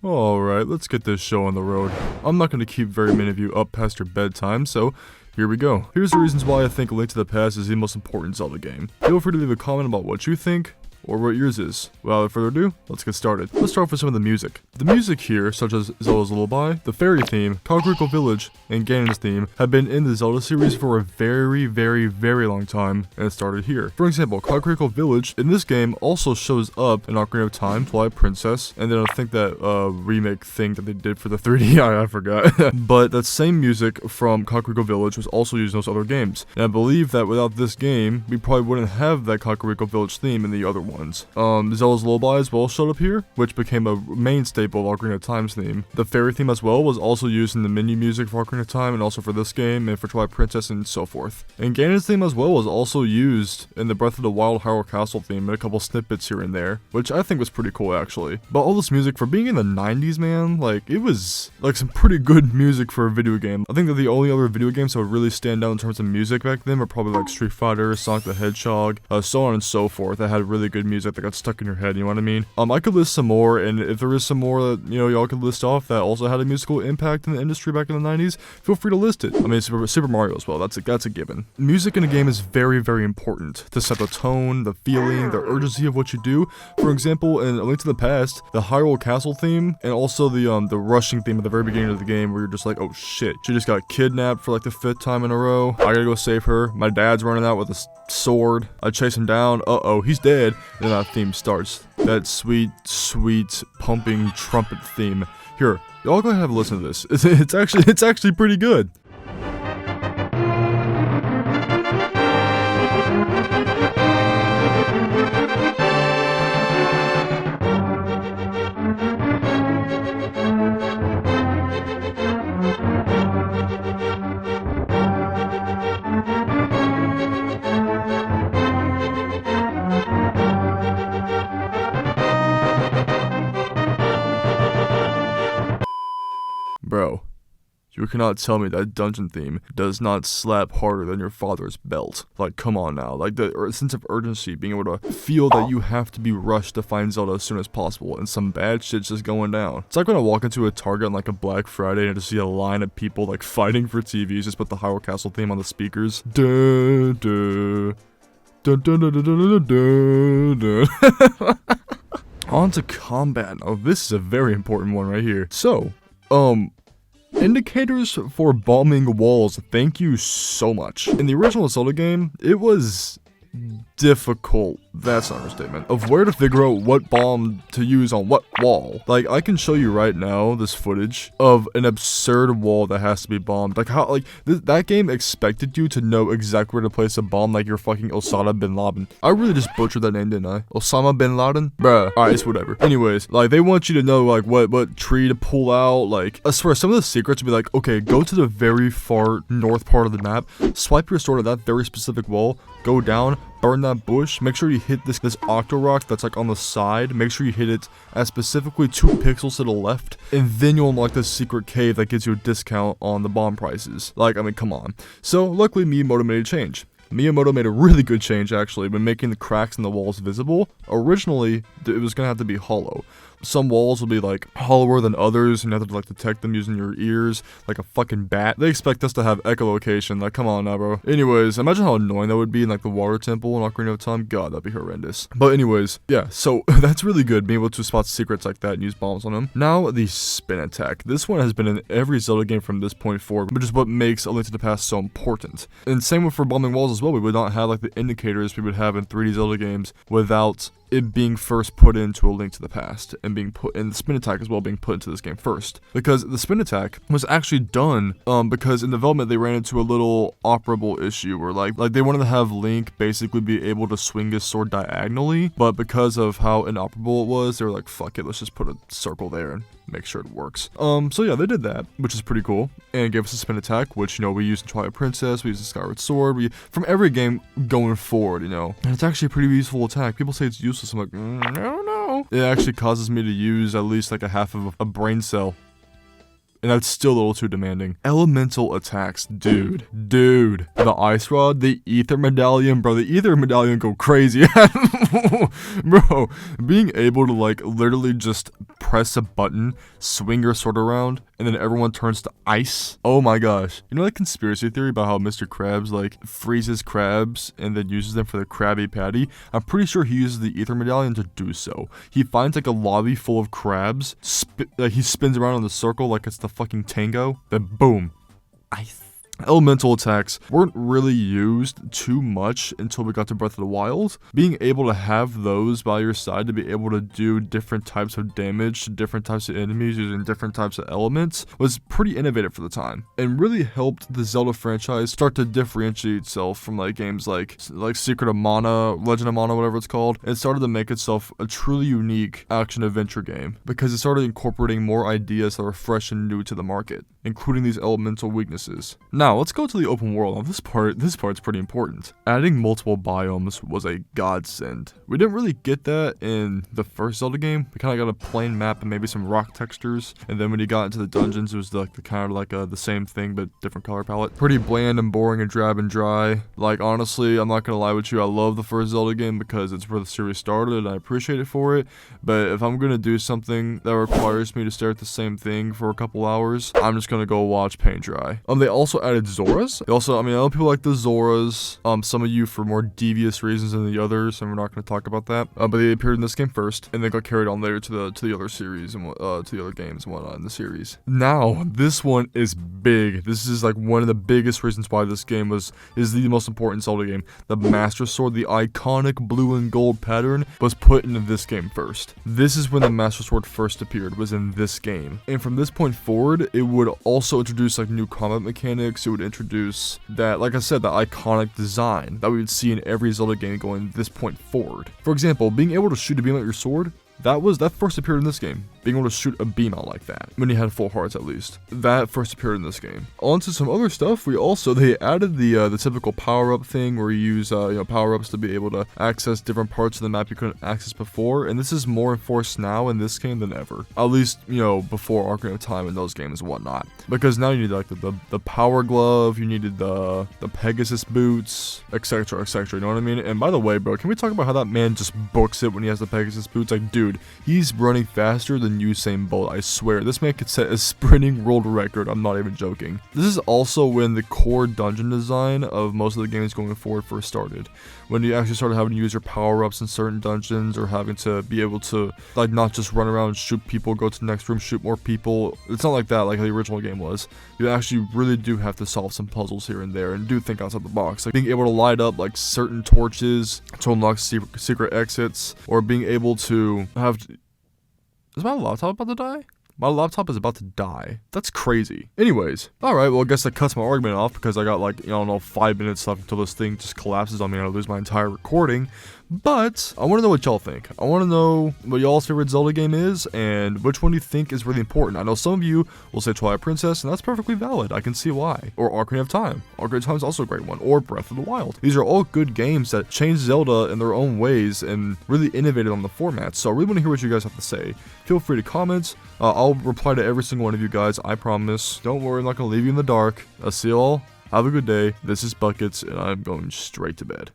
Alright, let's get this show on the road. I'm not going to keep very many of you up past your bedtime, so here we go. Here's the reasons why I think A Link to the Past is the most important Zelda game. Feel free to leave a comment about what you think, or what yours is. Without further ado, let's get started. Let's start off with some of the music. The music here, such as Zelda's Lullaby, the Fairy theme, Kakariko Village, and Ganon's theme, have been in the Zelda series for a very, very, very long time, and it started here. For example, Kakariko Village in this game also shows up in Ocarina of Time, Twilight Princess, and then I think that remake thing that they did for the 3D, I forgot. But that same music from Kakariko Village was also used in those other games. And I believe that without this game, we probably wouldn't have that Kakariko Village theme in the other ones. Zelda's Lullaby as well showed up here, which became a main staple of Ocarina of Time's theme. The Fairy theme as well was also used in the menu music for Ocarina of Time, and also for this game, and for Twilight Princess, and so forth. And Ganon's theme as well was also used in the Breath of the Wild Hyrule Castle theme, and a couple snippets here and there, which I think was pretty cool actually. But all this music, for being in the 90s, man, like, it was like some pretty good music for a video game. I think that the only other video games that would really stand out in terms of music back then were probably like Street Fighter, Sonic the Hedgehog, so on and so forth, that had really good music that got stuck in your head, you know what I mean? I could list some more, and if there is some more that, you know, y'all could list off that also had a musical impact in the industry back in the 90s, feel free to list it. I mean, Super Mario as well, that's a given. Music in a game is very, very important to set the tone, the feeling, the urgency of what you do. For example, in A Link to the Past, the Hyrule Castle theme, and also the rushing theme at the very beginning of the game, where you're just like, oh shit, she just got kidnapped for like the 5th time in a row, I gotta go save her, my dad's running out with a sword, I chase him down, uh-oh, he's dead, and then that theme starts. That sweet, sweet, pumping trumpet theme. Here, y'all go ahead and have a listen to this. It's actually pretty good. Bro, you cannot tell me that dungeon theme does not slap harder than your father's belt. Like, come on now. Like, the sense of urgency, being able to feel that you have to be rushed to find Zelda as soon as possible, and some bad shit's just going down. It's like when I walk into a Target on like a Black Friday and I just see a line of people like fighting for TVs, just put the Hyrule Castle theme on the speakers. Duh, duh. Dun, dun, dun, dun, dun, dun, dun. On to combat. Oh, this is a very important one right here. So, indicators for bombing walls, thank you so much. In the original Zelda game, it was difficult, that's an understatement, of where to figure out what bomb to use on what wall. Like, I can show you right now this footage of an absurd wall that has to be bombed. Like, how, like, that game expected you to know exactly where to place a bomb like you're fucking Osama Bin Laden. I really just butchered that name, didn't I? Osama Bin Laden? Bruh. Alright, it's whatever. Anyways, like, they want you to know, like, what tree to pull out. Like, I swear, some of the secrets would be like, okay, go to the very far north part of the map, swipe your sword at that very specific wall, go down, burn that bush, make sure you hit this octo rock that's like on the side, make sure you hit it at specifically 2 pixels to the left, and then you'll unlock this secret cave that gives you a discount on the bomb prices. Like, I mean, come on. So, luckily Miyamoto made a change. Miyamoto made a really good change actually by making the cracks in the walls visible. Originally, it was gonna have to be hollow. Some walls will be like hollower than others, and you have to like detect them using your ears like a fucking bat. They expect us to have echolocation, like, come on now, bro. Anyways, imagine how annoying that would be in like the water temple in Ocarina of Time. God, that'd be horrendous. But anyways, yeah, so that's really good, being able to spot secrets like that and use bombs on them. Now, the spin attack. This one has been in every Zelda game from this point forward, which is what makes A Link to the Past so important. And same with for bombing walls as well. We would not have like the indicators we would have in 3D Zelda games without it being first put into A Link to the Past, and being put in the spin attack as well, being put into this game first, because the spin attack was actually done because in development they ran into a little operable issue where like they wanted to have Link basically be able to swing his sword diagonally, but because of how inoperable it was, they were like, fuck it, let's just put a circle there and make sure it works. So yeah, they did that, which is pretty cool, and gave us a spin attack, which, you know, we used in Twilight Princess, we used in Skyward Sword, from every game going forward, you know, and it's actually a pretty useful attack. People say it's useless, I'm like, no. It actually causes me to use at least like a half of a brain cell and that's still a little too demanding. Elemental attacks, dude. The ice rod, the ether medallion, bro. The ether medallion go crazy. Bro, being able to like literally just press a button, swing your sword around, and then everyone turns to ice. Oh my gosh. You know that conspiracy theory about how Mr. Krabs like freezes crabs and then uses them for the Krabby Patty? I'm pretty sure he uses the ether medallion to do so. He finds like a lobby full of crabs, he spins around in the circle like it's the fucking tango, then boom, ice. Elemental attacks weren't really used too much until we got to Breath of the Wild. Being able to have those by your side to be able to do different types of damage to different types of enemies using different types of elements was pretty innovative for the time, and really helped the Zelda franchise start to differentiate itself from like games like Secret of Mana, Legend of Mana, whatever it's called. It started to make itself a truly unique action-adventure game because it started incorporating more ideas that were fresh and new to the market, including these elemental weaknesses. Now, let's go to the open world. Now, this part's pretty important. Adding multiple biomes was a godsend. We didn't really get that in the first Zelda game. We kind of got a plain map and maybe some rock textures, and then when you got into the dungeons, it was like the same thing but different color palette. Pretty bland and boring and drab and dry. Like, honestly, I'm not gonna lie with you, I love the first Zelda game because it's where the series started and I appreciate it for it, but if I'm gonna do something that requires me to stare at the same thing for a couple hours, I'm just gonna go watch paint dry. They also added Zoras. I know people like the Zoras. Some of you for more devious reasons than the others, and we're not going to talk about that. But they appeared in this game first, and they got carried on later to the other series and to the other games and whatnot in the series. Now, this one is big. This is like one of the biggest reasons why this game is the most important Zelda game. The Master Sword, the iconic blue and gold pattern, was put into this game first. This is when the Master Sword first appeared, was in this game. And from this point forward, it would also introduce like new combat mechanics. It would introduce that, like I said, the iconic design that we would see in every Zelda game going this point forward. For example, being able to shoot a beam at your sword, that first appeared in this game. Being able to shoot a beam out like that, when you had full hearts at least. That first appeared in this game. On to some other stuff, they added the typical power-up thing where you use power-ups to be able to access different parts of the map you couldn't access before, and this is more enforced now in this game than ever. At least, before Ocarina of Time in those games and whatnot. Because now you need like the power glove, you needed the Pegasus boots, etc, you know what I mean? And by the way, bro, can we talk about how that man just books it when he has the Pegasus boots? Like, dude, he's running faster than Usain Bolt, I swear. This man could set a sprinting world record, I'm not even joking. This is also when the core dungeon design of most of the games going forward first started. When you actually started having to use your power-ups in certain dungeons, or having to be able to, like, not just run around and shoot people, go to the next room, shoot more people. It's not like that, like how the original game was. You actually really do have to solve some puzzles here and there, and do think outside the box. Like being able to light up, like, certain torches to unlock secret exits, or being able to have... Is my laptop about to die? My laptop is about to die. That's crazy. Anyways, alright, well I guess that cuts my argument off because I got like, 5 minutes left until this thing just collapses on me and I lose my entire recording. But I want to know what y'all think. I want to know what y'all's favorite Zelda game is and which one you think is really important. I know some of you will say Twilight Princess, and that's perfectly valid. I can see why. Or Ocarina of Time. Ocarina of Time is also a great one. Or Breath of the Wild. These are all good games that changed Zelda in their own ways and really innovated on the format. So I really want to hear what you guys have to say. Feel free to comment. I'll reply to every single one of you guys, I promise. Don't worry, I'm not going to leave you in the dark. I'll see y'all. Have a good day. This is Buckets, and I'm going straight to bed.